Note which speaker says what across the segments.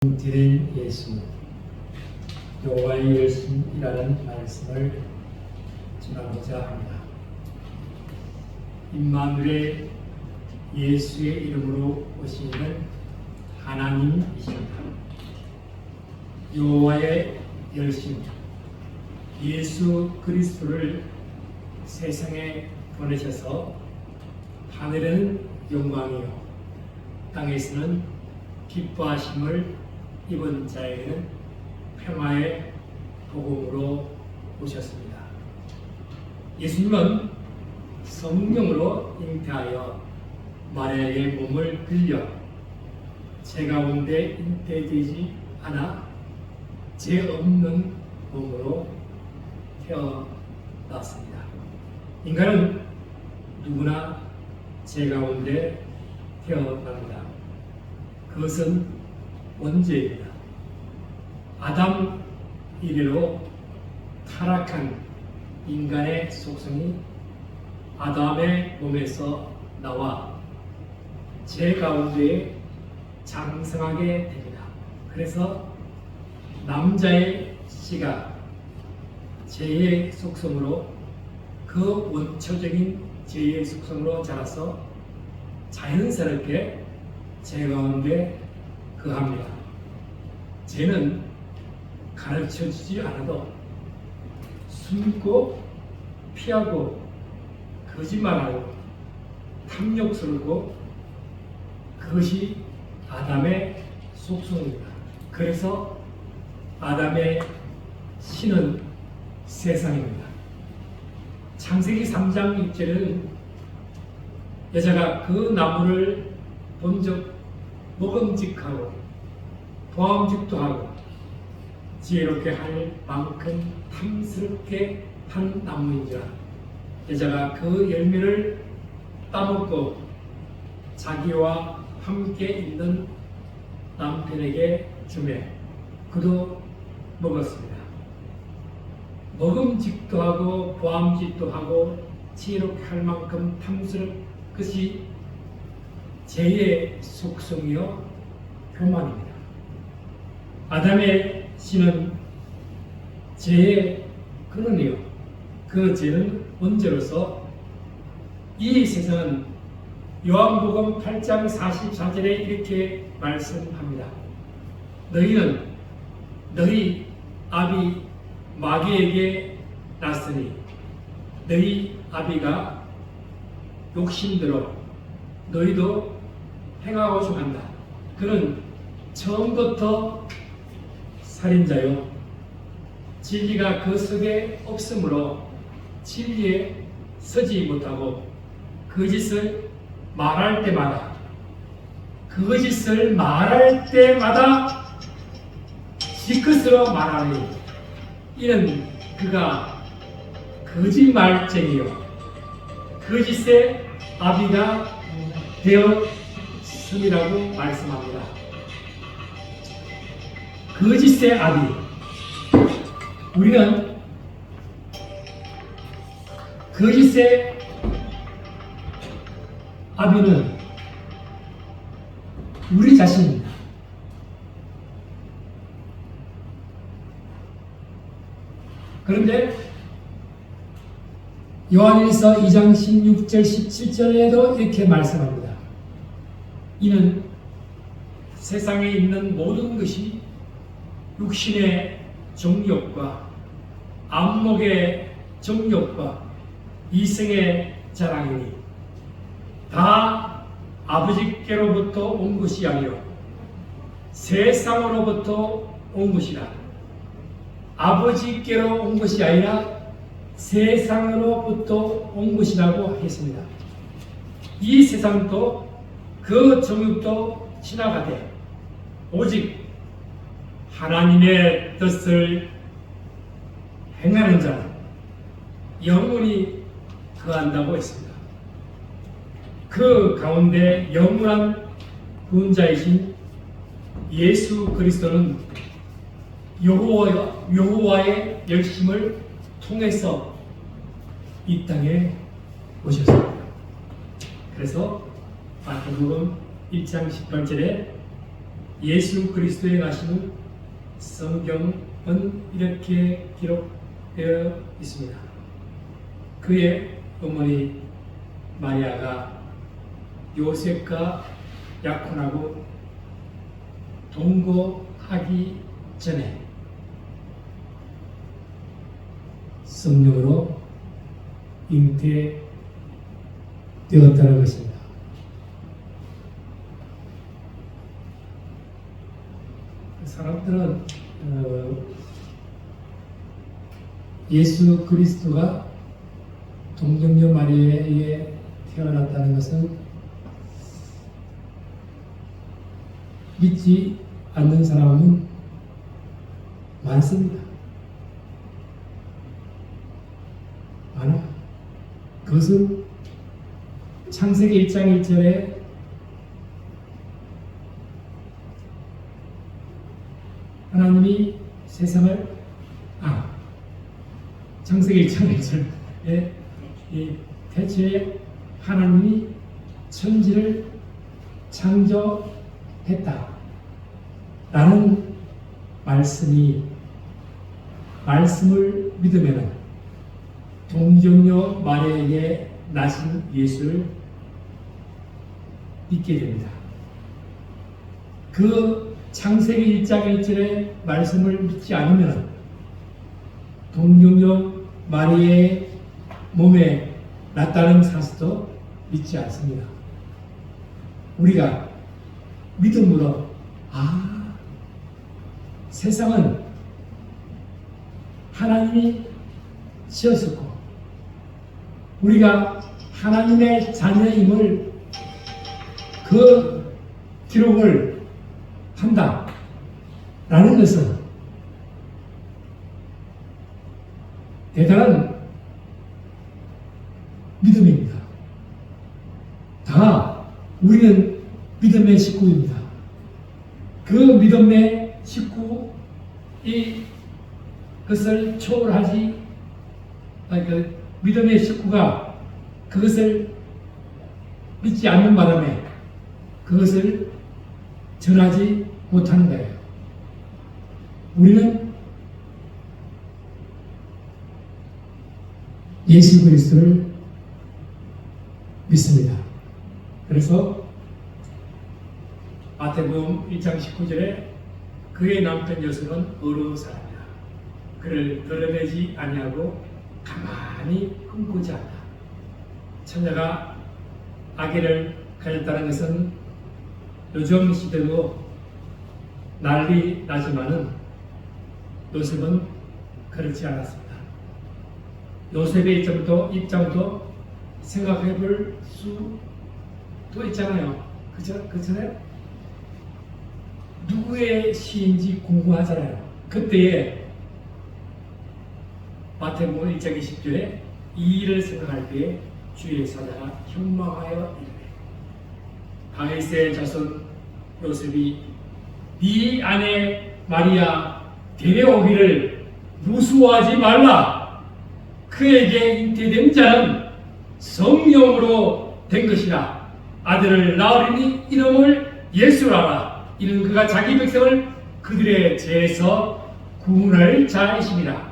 Speaker 1: 드린 예수 여호와의 열심이라는 말씀을 전하고자 합니다. 임마누엘 예수의 이름으로 오시는 하나님이십니다. 여호와의 열심 예수 그리스도를 세상에 보내셔서 하늘에는 영광이요 땅에서는 기뻐하심을 입은 자에게는 평화의 복음으로 오셨습니다. 예수님은 성령으로 잉태하여 마리아의 몸을 빌려 제 가운데 잉태되지 않아 죄 없는 몸으로 태어났습니다. 인간은 누구나 죄 가운데 태어납니다. 그것은 원죄입니다. 아담 이래로 타락한 인간의 속성이 아담의 몸에서 나와 죄 가운데 장성하게 됩니다. 그래서 남자의 씨가 죄의 속성으로 그 원초적인 죄의 속성으로 자라서 자연스럽게 죄 가운데 거합니다. 죄는 가르쳐주지 않아도 숨고 피하고 거짓말하고 탐욕스럽고 그것이 아담의 속성입니다. 그래서 아담의 신은 세상입니다. 창세기 3장 6절에는 여자가 그 나무를 본적 먹음직하고 보암직도 하고 지혜롭게 할 만큼 탐스럽게 한 나무인지라 여자가 그 열매를 따먹고 자기와 함께 있는 남편에게 주매 그도 먹었습니다. 먹음직도 하고 보암직도 하고 지혜롭게 할 만큼 탐스럽 것이 죄의 속성이요 교만입니다. 아담의 씨는 죄의 근원이요 그 죄는 원죄로서 이 세상은 요한복음 8장 44절에 이렇게 말씀합니다. 너희는 너희 아비 마귀에게 났으니 너희 아비가 욕심대로 너희도 행하고자 한다. 그는 처음부터 살인자요 진리가 그 속에 없으므로 진리에 서지 못하고 거짓을 말할 때마다 지긋으로 말하니 이는 그가 거짓말쟁이요 거짓의 아비가 되었음이라고 말씀합니다. 거짓의 아비 우리는 거짓의 아비는 우리 자신입니다. 그런데 요한일서 2장 16절 17절에도 이렇게 말씀합니다. 이는 세상에 있는 모든 것이 육신의 정욕과 안목의 정욕과 이성의 자랑이니 다 아버지께로부터 온 것이 아니요 세상으로부터 온 것이라. 아버지께로 온 것이 아니라 세상으로부터 온 것이라고 했습니다. 이 세상도 그 정욕도 지나가되 오직 하나님의 뜻을 행하는 자는 영원히 거한다고 했습니다. 그 가운데 영원한 구원자이신 예수 그리스도는 여호와의 열심을 통해서 이 땅에 오셨습니다. 그래서 마태복음 1장 18절에 예수 그리스도의 나심은 성경은 이렇게 기록되어 있습니다. 그의 어머니 마리아가 요셉과 약혼하고 동거하기 전에 성령으로 잉태되었다는 것입니다. 사람들은 예수 그리스도가 동정녀 마리아에 태어났다는 것은 믿지 않는 사람은 많습니다. 많아. 그것은 창세기 1장 1절에 하나님이 세상을 창세기 1장 1절에 태초에 하나님이 천지를 창조했다 라는 말씀을 믿으면 동정녀 마리아에게 나신 예수를 믿게 됩니다. 그 창세기 1장 1절의 말씀을 믿지 않으면 동정녀 마리아의 몸에 났다는 사실도 믿지 않습니다. 우리가 믿음으로 세상은 하나님이 지었었고 우리가 하나님의 자녀임을 그 기록을 한다 라는 것은 대단한 믿음입니다. 다 우리는 믿음의 식구입니다. 그 믿음의 식구이 그것을 초월하지 믿음의 식구가 그것을 믿지 않는 바람에 그것을 전하지 못하는 거예요. 우리는 예수 그리스도를 믿습니다. 그래서 마태복음 1장 19절에 그의 남편 여수는 어려운 사람이라 그를 드러내지 아니하고 가만히 흠보지 않다. 처녀가 아기를 가졌다는 것은 요즘 시대도 난리 나지만은 요셉은 그렇지 않았습니다. 요셉의 입장부터 생각해 볼 수도 있잖아요. 그죠? 그 전에 누구의 시인지 궁금하잖아요. 그때에 마태복음 1장 20절에 이 일을 생각할 때에 주의 사자가 현망하여 이르되 다윗의 자손 요셉이 네 아내 마리아 데려오기를 무수하지 말라. 그에게 잉태된 자는 성령으로 된 것이라. 아들을 낳으리니 이름을 예수라라. 이는 그가 자기 백성을 그들의 죄에서 구원할 자이심이라.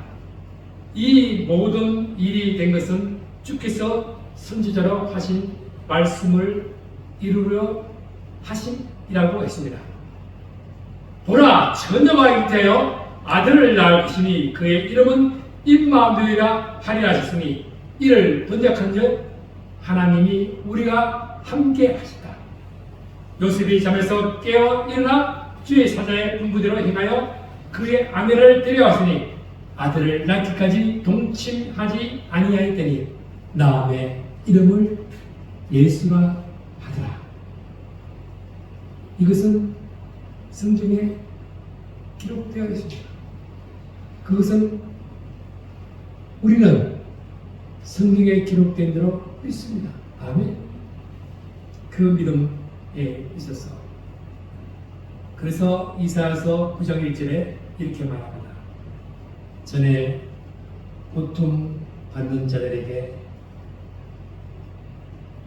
Speaker 1: 이 모든 일이 된 것은 주께서 선지자로 하신 말씀을 이루려 하심이라고 했습니다. 보라, 처녀가 잉태하여 아들을 낳을 것이니 그의 이름은 임마누엘이라 하리라 하셨으니 이를 번역한 즉 하나님이 우리가 함께 하시다. 요셉이 잠에서 깨어 일어나 주의 사자의 분부대로 행하여 그의 아내를 데려왔으니 아들을 낳기까지 동침하지 아니하였더니 나음의 이름을 예수라 하더라. 이것은 성경에 기록되어 있습니다. 그것은 우리는 성경에 기록된 대로 믿습니다. 아멘. 그 믿음에 있어서 그래서 이사야서 9장 1절에 이렇게 말합니다. 전에 고통받는 자들에게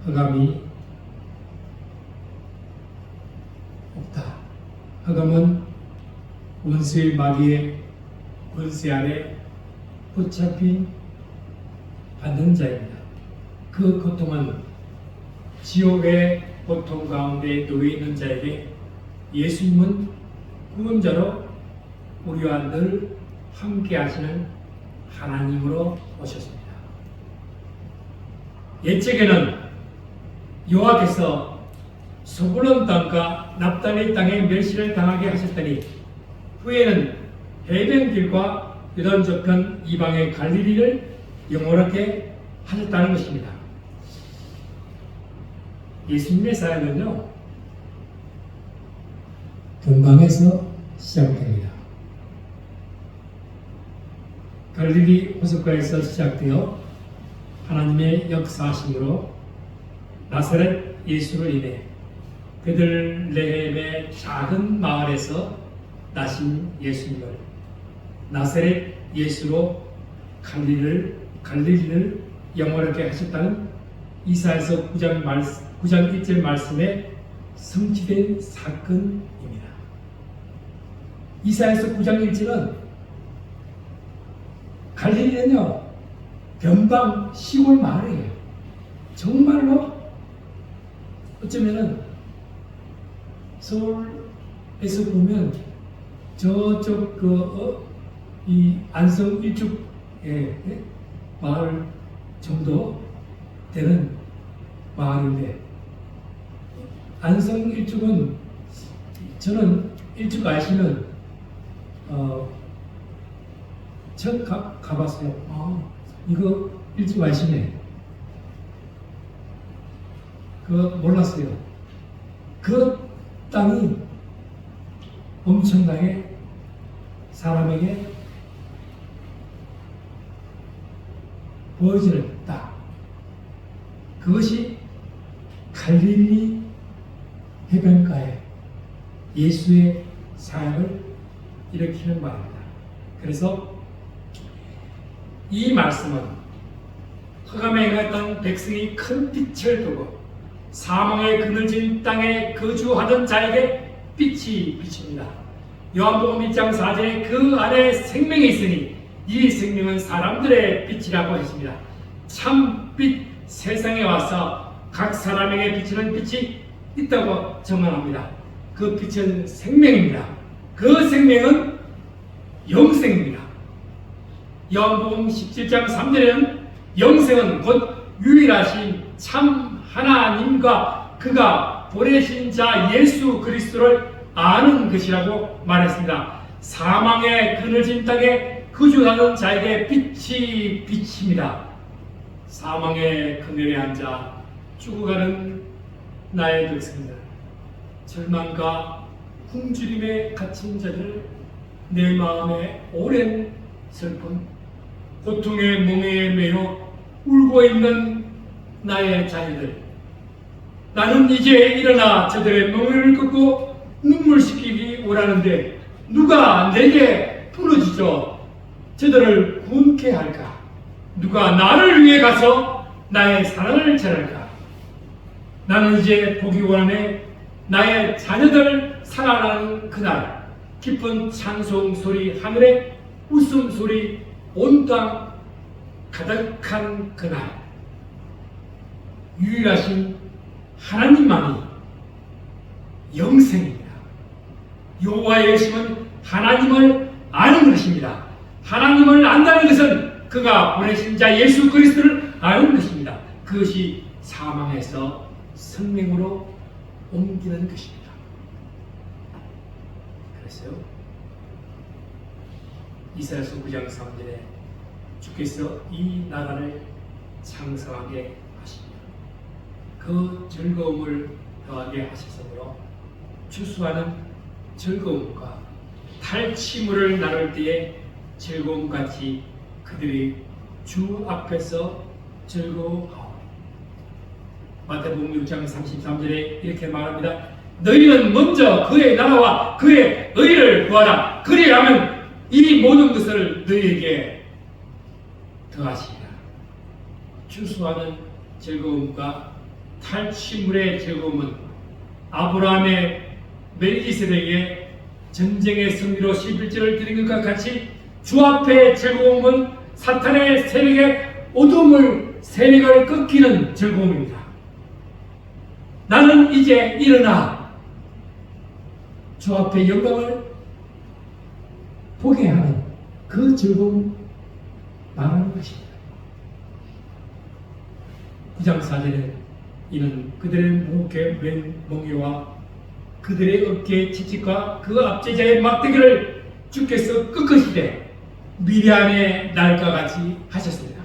Speaker 1: 흑암이 없다 흑암은 원수의 마귀의 권세 아래 붙잡힌 받는 자입니다. 그 고통은 지옥의 고통 가운데 놓여 있는 자에게 예수님은 구원자로 우리와 늘 함께 하시는 하나님으로 오셨습니다. 옛적에는 여호와께서 스불론 땅과 납달리 땅에 멸시를 당하게 하셨더니 후에는 해변길과 요단 저편 이방의 갈릴리를 영원하게 하셨다는 것입니다. 예수님의 사역은요, 동방에서 시작됩니다. 갈릴리 호숫가에서 시작되어 하나님의 역사하심으로 나사렛 예수로 인해 베들레헴의 작은 마을에서 나신 예수님을 나사렛 예수로 갈릴리를 영원하게 하셨다는 이사야서 9장 1절 말씀에 성취된 사건입니다. 이사야서 9장 1절은 갈릴리는요, 변방 시골 마을이에요. 정말로 어쩌면은 서울에서 보면 저쪽 이 안성 일축의 마을 정도 되는 마을인데, 안성 일축은 저는 일축 아시면 처음 가봤어요. 이거 일축 아시네. 그거 몰랐어요. 그 땅이 엄청나게 사람에게 보여지는 땅. 그것이 갈릴리 해변가에 예수의 사역을 일으키는 말입니다. 그래서 이 말씀은 흑암에 행했던 백성이 큰 빛을 두고 사망의 그늘진 땅에 거주하던 자에게 빛이 비칩니다. 요한복음 1장 4절에 그 안에 생명이 있으니 이 생명은 사람들의 빛이라고 했습니다. 참빛 세상에 와서 각 사람에게 비치는 빛이 있다고 정언합니다. 그 빛은 생명입니다. 그 생명은 영생입니다. 요한복음 17장 3절에는 영생은 곧 유일하신 참 하나님과 그가 보내신 자 예수 그리스도를 아는 것이라고 말했습니다. 사망의 그늘진 땅에 거주하는 자에게 빛이 비칩니다. 사망의 그늘에 앉아 죽어가는 나의 백성들, 절망과 굶주림에 갇힌 자들, 내 마음에 오랜 슬픔, 고통의 멍에에 매여 울고 있는 나의 자녀들, 나는 이제 일어나 저들의 멍을 긋고 눈물 씻기기 원하는데 누가 내게 부르짖어 저들을 굶게 할까? 누가 나를 위해 가서 나의 사랑을 전할까? 나는 이제 보기 원하네. 나의 자녀들 살아나는 그날, 깊은 찬송 소리, 하늘의 웃음 소리, 온 땅 가득한 그날, 유일하신 하나님만이 영생입니다. 여호와의 열심은 하나님을 아는 것입니다. 하나님을 안다는 것은 그가 보내신 자 예수 그리스도를 아는 것입니다. 그것이 사망에서 생명으로 옮기는 것입니다. 그래서요, 이사야서 9장 3절에 주께서 이 나라를 창성하게 하시며 그 즐거움을 더하게 하셨으므로 추수하는 즐거움과 탈취물을 나눌 때에 즐거움같이 그들이 주 앞에서 즐거워하오. 마태복음 6장 33절에 이렇게 말합니다. 너희는 먼저 그의 나라와 그의 의를 구하라. 그리하면 이 모든 것을 너희에게 더하시리라. 추수하는 즐거움과 탈취물의 즐거움은 아브라함의 멜기세덱의 전쟁의 승리로 11절을 드린 것과 같이 주 앞의 즐거움은 사탄의 세력의 어둠을 세력을 꺾이는 즐거움입니다. 나는 이제 일어나 주 앞의 영광을 보게 하는 그 즐거움 말하는 것입니다. 9장 4절에 이는 그들의 목에 맨 멍에와 그들의 어깨의 채찍과 그 압제자의 막대기를 주께서 꺾으시되 미리안의 날과 같이 하셨습니다.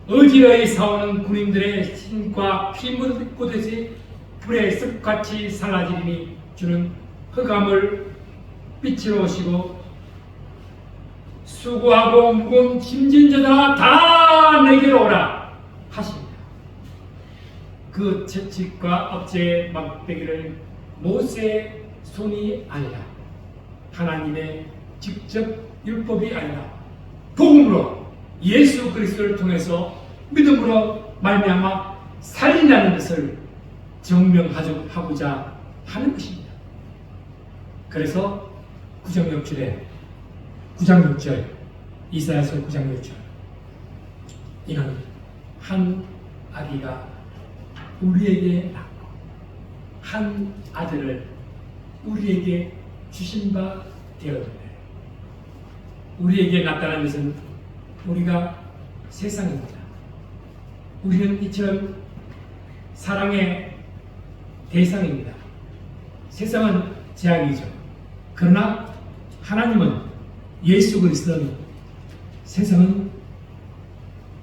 Speaker 1: 어지러이 싸우는 군인들의 신과 피 묻듯이 불의 습같이 사라지리니 주는 흑암을 빛으로 오시고 수고하고 무거운 짐진 자들아 다 내게로 오라 하십니다. 그 채찍과 억제의 막대기를 모세의 손이 아니라 하나님의 직접 율법이 아니라 복음으로 예수 그리스도를 통해서 믿음으로 말미암아 살린다는 것을 증명하고자 하는 것입니다. 그래서 9장 6절 이사야서 9장 6절 이는 한 아기가 우리에게 낳고 한 아들을 우리에게 주신 바 되었는데 우리에게 나타난 것은 우리가 세상입니다. 우리는 이처럼 사랑의 대상입니다. 세상은 제약이죠. 그러나 하나님은 예수 그리스도는 세상은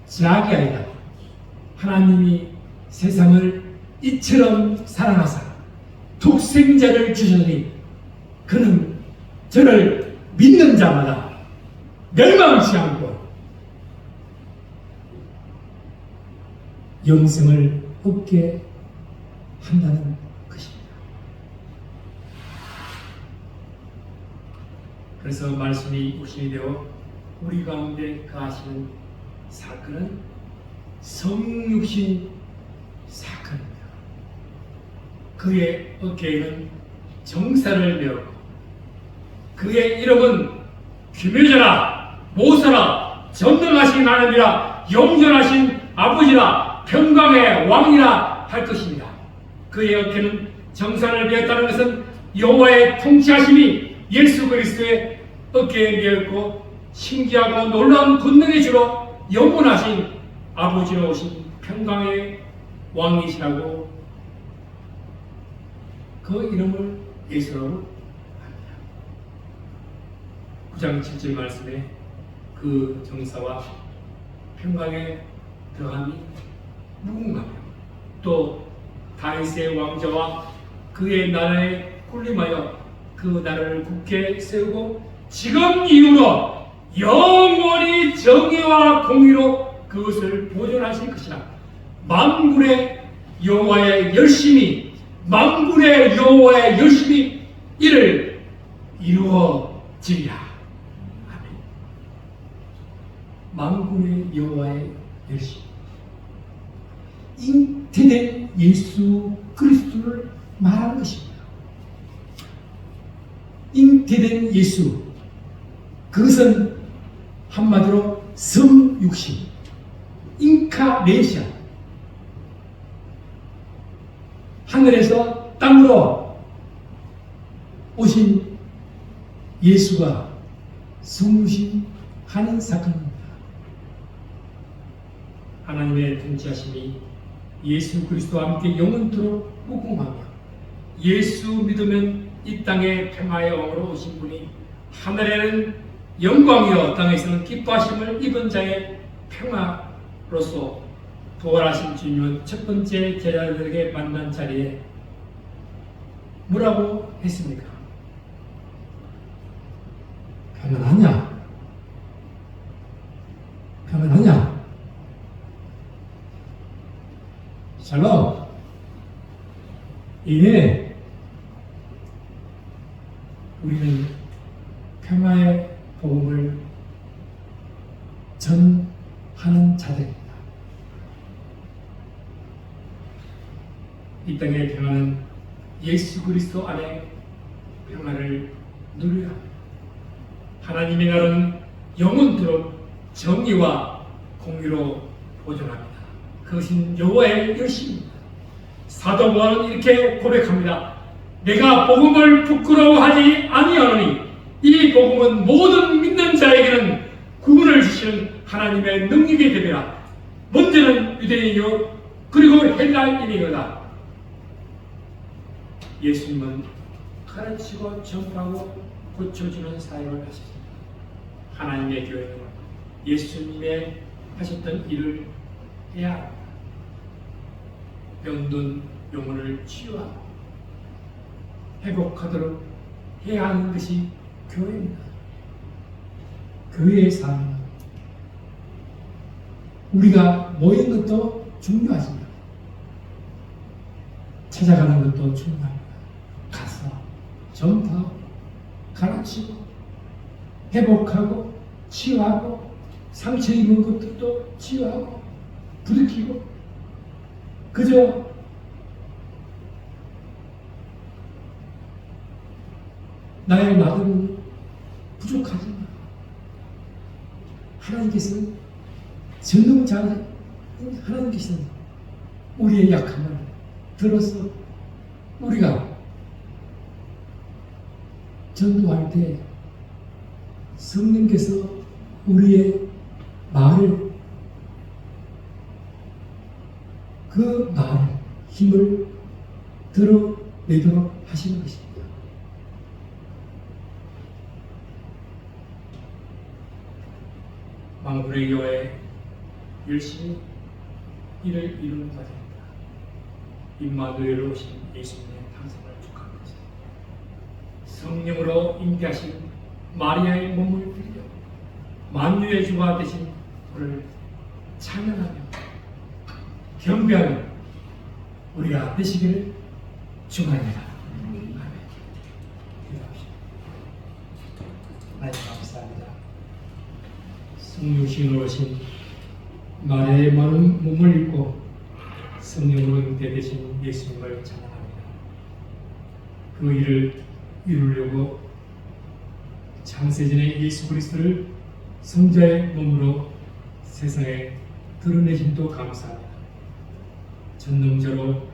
Speaker 1: 제약이 아니라 하나님이 세상을 이처럼 사랑하사 독생자를 주셨으니 그는 저를 믿는 자마다 멸망치 않고 영생을 얻게 한다는 것입니다. 그래서 말씀이 육신이 되어 우리 가운데 거하시는 사건은 성육신 사건입니다. 그의 어깨에는 정사를 메었고 그의 이름은 규명자라 모사라 전능하신 하나님이라 영존하신 아버지라 평강의 왕이라 할 것입니다. 그의 어깨는 정사를 메었다는 것은 여호와의 통치하심이 예수 그리스도의 어깨에 메었고 신기하고 놀라운 권능의 주로 영원하신 아버지로 오신 평강의 왕이시라고 그 이름을 예수라고 합니다. 9장 7절 말씀에 그 정사와 평강에 들어감이 무궁하며 또 다윗의 왕자와 그의 나라에 군림하여 그 나라를 굳게 세우고 지금 이후로 영원히 정의와 공의로 그것을 보존하실 것이라. 만군의 여호와의 열심히 만군의 여호와의 열심히 이를 이루어지리라. 아멘. 만군의 여호와의 열심 잉태된 예수 그리스도를 말하는 것입니다. 잉태된 예수 그것은 한마디로 성육신 인카네이션 하늘에서 땅으로 오신 예수가 성육신하는 사건입니다. 하나님의 통치하심이 예수 그리스도와 함께 영원토록 무궁하며 예수 믿으면 이 땅에 평화의 왕으로 오신 분이 하늘에는 영광이요 땅에서는 기뻐하심을 입은 자의 평화로서 부활하신 주님은 첫 번째 제자들에게 만난 자리에 뭐라고 했습니까? 평안하냐? 평안하냐? 샬롬. 이에 우리는 평화의 복음을 전하는 자들입니다. 이 땅의 평화는 예수 그리스도 안에 평화를 누려야 합니다. 하나님의 나라는 영원토록 정의와 공의로 보존합니다. 그것은 여호와의 열심입니다. 사도 바울은 이렇게 고백합니다. 내가 복음을 부끄러워하지 아니하노니 이 복음은 모든 믿는 자에게는 구원을 주시는 하나님의 능력이 되리라. 먼저는 유대인이요 그리고 헬라인이거다. 예수님은 가르치고 전파하고 고쳐주는 사역을 하셨습니다. 하나님의 교회는 예수님의 하셨던 일을 해야 합니다. 병든 영혼을 치유하고 회복하도록 해야 하는 것이 교회입니다. 교회의 삶은 우리가 모인 것도 중요하지만 찾아가는 것도 중요합니다. 가서 전파하고 가르치고 회복하고 치유하고 상처 입은 것들도 치유하고 부르키고 그저 나의 나는 부족하지만 하나님께서는 전능자 하나님께서는 우리의 약함을 들어서 우리가 전도할 때 성령께서 우리의 말을 그 말을 힘을 드러내도록 하시는 것입니다. 망군의 교회 열심히 일을 이루는 과정입니다. 임마누엘로 오신 예수님의 탄생을 축하합니다. 성령으로 잉태하신 마리아의 몸을 빌려 만유의 주가 되신 그를 찬양하며 경배하는 우리가 되시기를 축원합니다. 아멘. 기도합시다. 하나님 감사합니다. 성육신으로 오신 마리아의 많은 몸을 입고 성령으로 잉태되신 예수님을 찬양합니다. 그 일을 이루려고 창세전에 예수 그리스도를 성자의 몸으로 세상에 드러내심도 감사합니다. 전능자로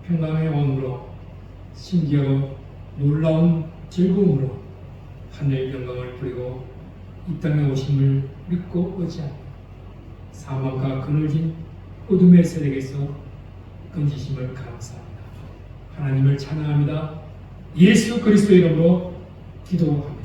Speaker 1: 평강의 왕으로 신기하고 놀라운 즐거움으로 하늘 영광을 부리고 이 땅에 오심을 믿고 의지하며 사망과 그늘진 어둠의 세력에서 건지심을 감사합니다. 하나님을 찬양합니다. 예수 그리스도의 이름으로 기도합니다.